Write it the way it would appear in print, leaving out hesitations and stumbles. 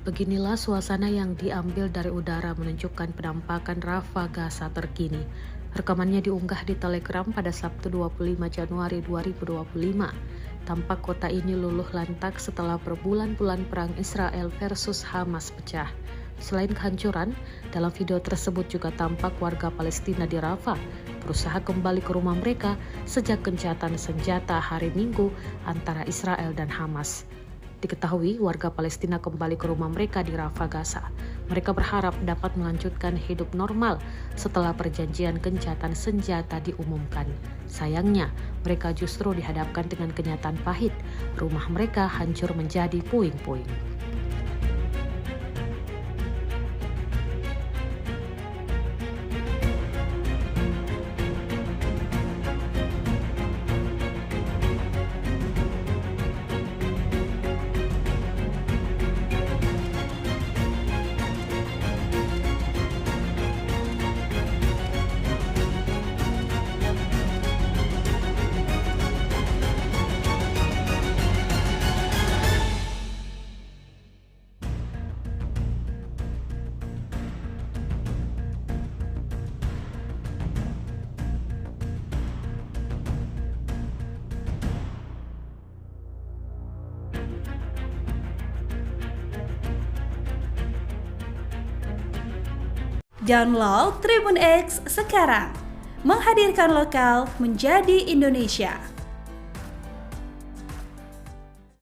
Beginilah suasana yang diambil dari udara menunjukkan penampakan Rafah Gaza terkini. Rekamannya diunggah di Telegram pada Sabtu 25 Januari 2025. Tampak kota ini luluh lantak setelah berbulan-bulan perang Israel versus Hamas pecah. Selain kehancuran, dalam video tersebut juga tampak warga Palestina di Rafah berusaha kembali ke rumah mereka sejak gencatan senjata hari Minggu antara Israel dan Hamas. Diketahui warga Palestina kembali ke rumah mereka di Rafah, Gaza. Mereka berharap dapat melanjutkan hidup normal setelah perjanjian gencatan senjata diumumkan. Sayangnya, mereka justru dihadapkan dengan kenyataan pahit. Rumah mereka hancur menjadi puing-puing. Download Tribun X sekarang, menghadirkan lokal menjadi Indonesia.